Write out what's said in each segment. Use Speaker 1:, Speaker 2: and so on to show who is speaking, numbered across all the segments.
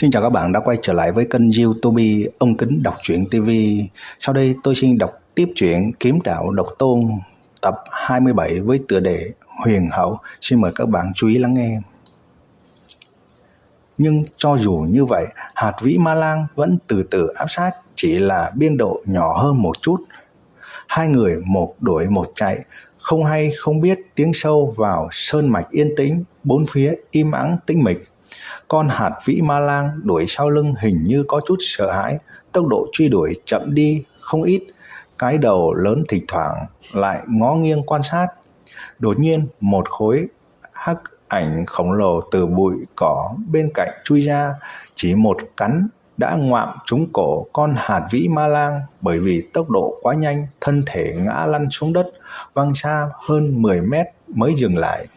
Speaker 1: Xin chào các bạn đã quay trở lại với kênh YouTube Ông Kính Đọc Truyện TV. Sau đây tôi xin đọc tiếp truyện Kiếm Đạo Độc Tôn tập 27 với tựa đề Huyền Hậu. Xin mời các bạn chú ý lắng nghe. Nhưng cho dù như vậy, hạt vĩ ma lang vẫn từ từ áp sát, chỉ là biên độ nhỏ hơn một chút. Hai người một đuổi một chạy, không hay không biết tiến sâu vào sơn mạch yên tĩnh, bốn phía im ắng tĩnh mịch. Con hạt vĩ ma lang đuổi sau lưng hình như có chút sợ hãi, tốc độ truy đuổi chậm đi không ít, cái đầu lớn thỉnh thoảng lại ngó nghiêng quan sát. Đột nhiên một khối hắc ảnh khổng lồ từ bụi cỏ bên cạnh chui ra, chỉ một cắn đã ngoạm trúng cổ con hạt vĩ ma lang. Bởi vì tốc độ quá nhanh, thân thể ngã lăn xuống đất, văng xa hơn 10 mét mới dừng lại.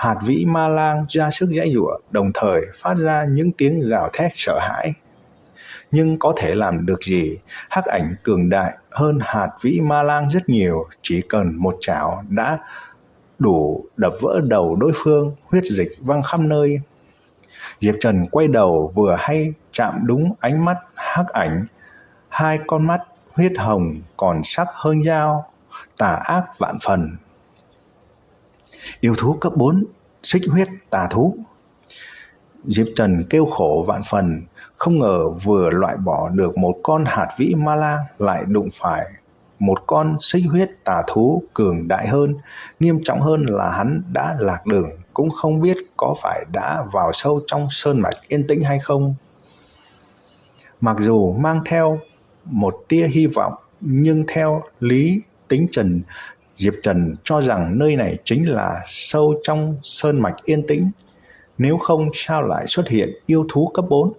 Speaker 1: Hạt vĩ ma lang ra sức giãy giụa, đồng thời phát ra những tiếng gào thét sợ hãi. Nhưng có thể làm được gì? Hắc ảnh cường đại hơn hạt vĩ ma lang rất nhiều, chỉ cần một chảo đã đủ đập vỡ đầu đối phương, huyết dịch văng khắp nơi. Diệp Trần quay đầu vừa hay chạm đúng ánh mắt hắc ảnh, hai con mắt huyết hồng còn sắc hơn dao, tà ác vạn phần. Yêu thú cấp 4, xích huyết tà thú. Diệp Trần kêu khổ vạn phần, không ngờ vừa loại bỏ được một con hạt vĩ ma lang lại đụng phải một con xích huyết tà thú cường đại hơn. Nghiêm trọng hơn là hắn đã lạc đường, cũng không biết có phải đã vào sâu trong sơn mạch yên tĩnh hay không. Mặc dù mang theo một tia hy vọng, nhưng theo lý tính Diệp Trần cho rằng nơi này chính là sâu trong sơn mạch yên tĩnh, nếu không sao lại xuất hiện yêu thú cấp 4.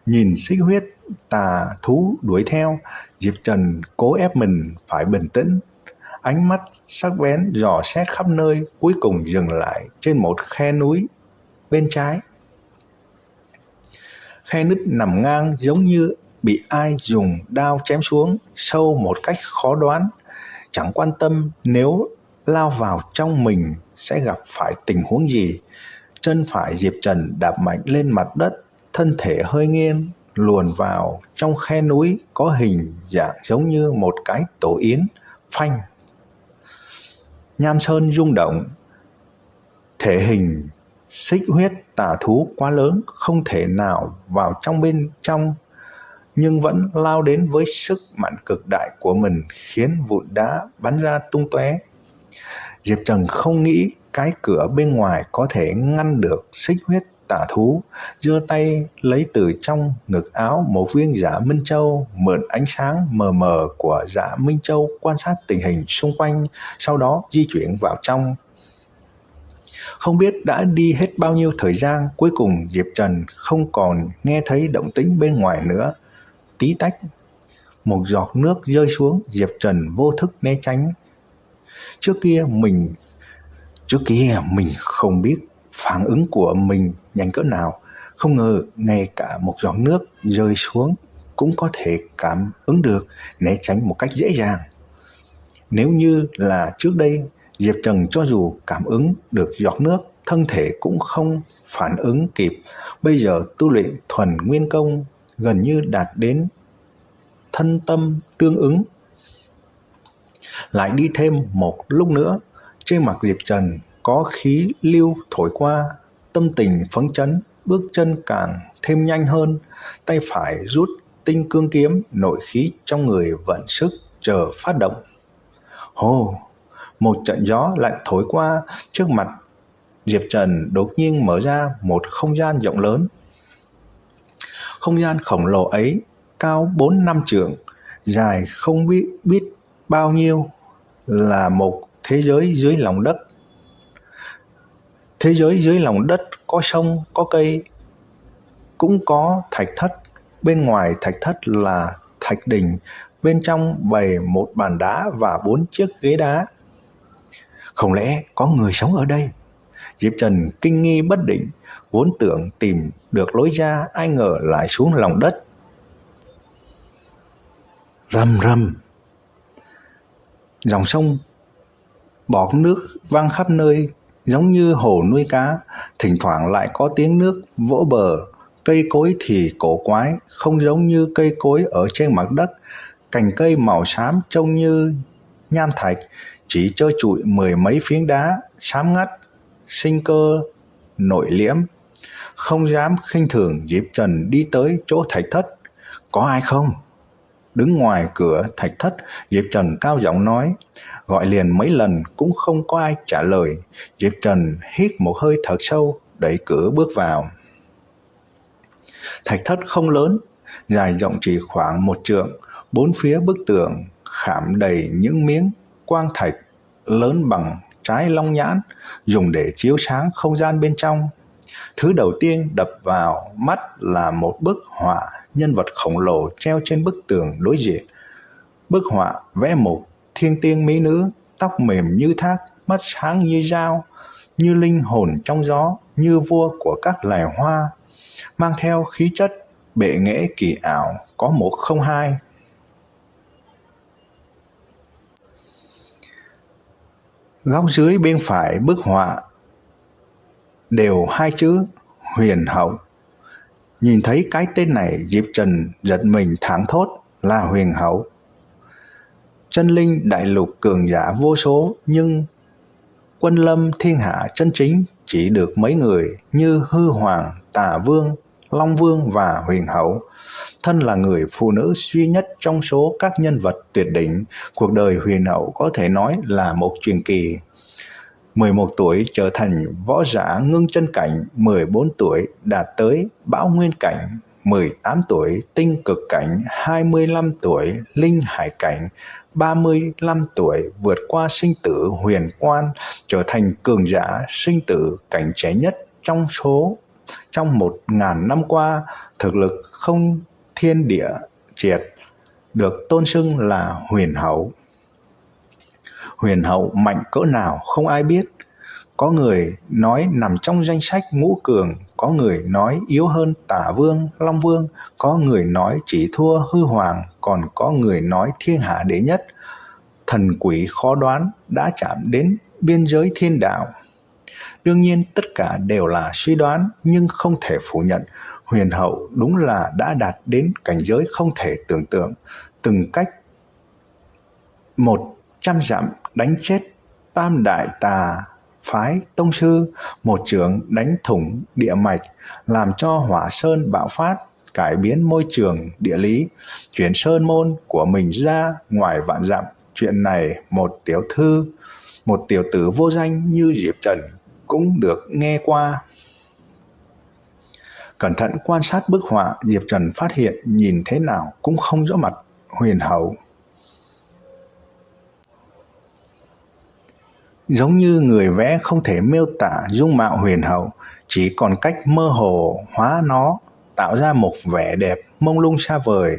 Speaker 1: Nhìn xích huyết tà thú đuổi theo, Diệp Trần cố ép mình phải bình tĩnh. Ánh mắt sắc bén dò xét khắp nơi, cuối cùng dừng lại trên một khe núi bên trái. Khe nứt nằm ngang giống như bị ai dùng đao chém xuống, sâu một cách khó đoán. Chẳng quan tâm nếu lao vào trong mình sẽ gặp phải tình huống gì. Chân phải Diệp Trần đạp mạnh lên mặt đất, thân thể hơi nghiêng, luồn vào trong khe núi có hình dạng giống như một cái tổ yến. Phanh! Nham sơn rung động. Thể hình xích huyết tà thú quá lớn, không thể nào vào bên trong, nhưng vẫn lao đến với sức mạnh cực đại của mình, khiến vụn đá bắn ra tung tóe. Diệp Trần không nghĩ cái cửa bên ngoài có thể ngăn được xích huyết tà thú, giơ tay lấy từ trong ngực áo một viên dạ Minh Châu, mượn ánh sáng mờ mờ của dạ Minh Châu quan sát tình hình xung quanh, sau đó di chuyển vào trong. Không biết đã đi hết bao nhiêu thời gian, cuối cùng Diệp Trần không còn nghe thấy động tĩnh bên ngoài nữa. Tí tách, một giọt nước rơi xuống, Diệp Trần vô thức né tránh. Trước kia mình không biết phản ứng của mình nhanh cỡ nào, không ngờ ngay cả một giọt nước rơi xuống cũng có thể cảm ứng được, né tránh một cách dễ dàng. Nếu như là trước đây, Diệp Trần cho dù cảm ứng được giọt nước, thân thể cũng không phản ứng kịp. Bây giờ tu luyện thuần nguyên công gần như đạt đến thân tâm tương ứng. Lại đi thêm một lúc nữa, trên mặt Diệp Trần có khí lưu thổi qua, tâm tình phấn chấn, bước chân càng thêm nhanh hơn, tay phải rút tinh cương kiếm, nội khí trong người vận sức chờ phát động. Hồ! Một trận gió lạnh thổi qua, trước mặt Diệp Trần đột nhiên mở ra một không gian rộng lớn. Không gian khổng lồ ấy cao 4-5 trượng, dài không biết bao nhiêu, là một thế giới dưới lòng đất. Thế giới dưới lòng đất có sông, có cây, cũng có thạch thất. Bên ngoài thạch thất là thạch đình, bên trong bày một bàn đá và 4 chiếc ghế đá. Không lẽ có người sống ở đây? Diệp Trần kinh nghi bất định, vốn tưởng tìm được lối ra, ai ngờ lại xuống lòng đất. Rầm rầm, dòng sông bọt nước văng khắp nơi, giống như hồ nuôi cá, thỉnh thoảng lại có tiếng nước vỗ bờ. Cây cối thì cổ quái, không giống như cây cối ở trên mặt đất. Cành cây màu xám trông như nham thạch, chỉ trơ trụi mười mấy phiến đá xám ngắt, sinh cơ nội liễm. Không dám khinh thường, Diệp Trần đi tới chỗ thạch thất. Có ai không? Đứng ngoài cửa thạch thất, Diệp Trần cao giọng nói. Gọi liền mấy lần cũng không có ai trả lời. Diệp Trần hít một hơi thật sâu, đẩy cửa bước vào. Thạch thất không lớn, dài rộng chỉ khoảng 1 trượng, bốn phía bức tường khảm đầy những miếng quang thạch lớn bằng trái long nhãn, dùng để chiếu sáng không gian bên trong. Thứ đầu tiên đập vào mắt là một bức họa nhân vật khổng lồ treo trên bức tường đối diện. Bức họa vẽ một thiên tiên mỹ nữ, tóc mềm như thác, mắt sáng như dao, như linh hồn trong gió, như vua của các loài hoa, mang theo khí chất bệ nghệ kỳ ảo, có một không hai. Góc dưới bên phải bức họa đều hai chữ Huyền Hậu. Nhìn thấy cái tên này, Diệp Trần giật mình thảng thốt, là Huyền Hậu. Chân linh đại lục cường giả vô số, nhưng quân lâm thiên hạ chân chính chỉ được mấy người như Hư Hoàng, Tà Vương, Long Vương và Huyền Hậu. Thân là người phụ nữ duy nhất trong số các nhân vật tuyệt đỉnh, cuộc đời Huyền Hậu có thể nói là một truyền kỳ. 11 tuổi trở thành võ giả ngưng chân cảnh, 14 tuổi đạt tới bão nguyên cảnh, 18 tuổi tinh cực cảnh, 25 tuổi linh hải cảnh, 35 tuổi vượt qua sinh tử huyền quan, trở thành cường giả sinh tử cảnh trẻ nhất trong 1000 năm qua, thực lực không thiên địa triệt, được tôn xưng là Huyền Hậu. Huyền Hậu mạnh cỡ nào không ai biết. Có người nói nằm trong danh sách ngũ cường, có người nói yếu hơn Tả Vương, Long Vương, có người nói chỉ thua Hư Hoàng, còn có người nói thiên hạ đệ nhất. Thần quỷ khó đoán, đã chạm đến biên giới thiên đạo. Đương nhiên tất cả đều là suy đoán, nhưng không thể phủ nhận, Huyền Hậu đúng là đã đạt đến cảnh giới không thể tưởng tượng. Từng cách 100 dặm đánh chết tam đại tà phái tông sư, một chưởng đánh thủng địa mạch, làm cho Hỏa Sơn bạo phát, cải biến môi trường địa lý, chuyển sơn môn của mình ra ngoài vạn dặm. Chuyện này một tiểu tử vô danh như Diệp Trần cũng được nghe qua. Cẩn thận quan sát bức họa, Diệp Trần phát hiện nhìn thế nào cũng không rõ mặt Huyền Hậu. Giống như người vẽ không thể miêu tả dung mạo Huyền Hậu, chỉ còn cách mơ hồ hóa nó, tạo ra một vẻ đẹp mông lung xa vời.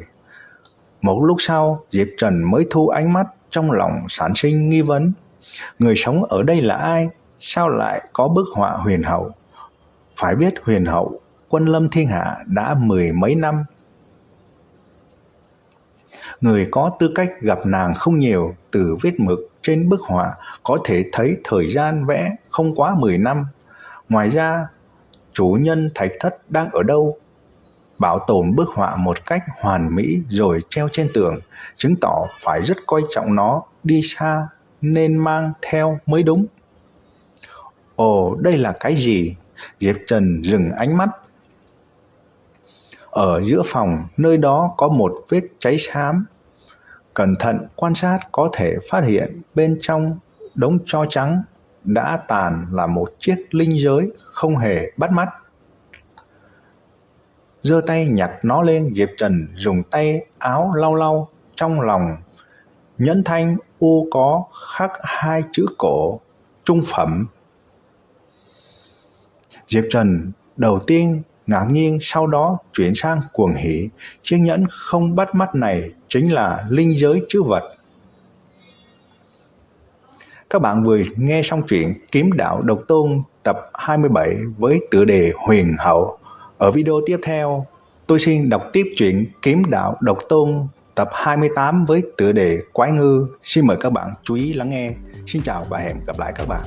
Speaker 1: Một lúc sau, Diệp Trần mới thu ánh mắt, trong lòng sản sinh nghi vấn. Người sống ở đây là ai? Sao lại có bức họa Huyền Hậu? Phải biết Huyền Hậu quân lâm thiên hạ đã 10 mấy năm. Người có tư cách gặp nàng không nhiều, từ vết mực trên bức họa có thể thấy thời gian vẽ không quá 10 năm. Ngoài ra, chủ nhân thạch thất đang ở đâu? Bảo tồn bức họa một cách hoàn mỹ rồi treo trên tường, chứng tỏ phải rất coi trọng nó, đi xa nên mang theo mới đúng. Ồ, đây là cái gì? Diệp Trần dừng ánh mắt. Ở giữa phòng, nơi đó có một vết cháy xám. Cẩn thận quan sát có thể phát hiện bên trong đống tro trắng đã tàn là một chiếc linh giới không hề bắt mắt. Giơ tay nhặt nó lên, Diệp Trần dùng tay áo lau lau, trong lòng nhẫn thanh u có khắc 2 chữ cổ trung phẩm. Diệp Trần đầu tiên ngạc nhiên, sau đó chuyển sang cuồng hỉ. Chiếc nhẫn không bắt mắt này chính là linh giới chữ vật. Các bạn vừa nghe xong truyện Kiếm Đạo Độc Tôn tập 27 với tựa đề Huyền Hậu. Ở video tiếp theo, tôi xin đọc tiếp truyện Kiếm Đạo Độc Tôn tập 28 với tựa đề Quái Ngư. Xin mời các bạn chú ý lắng nghe. Xin chào và hẹn gặp lại các bạn.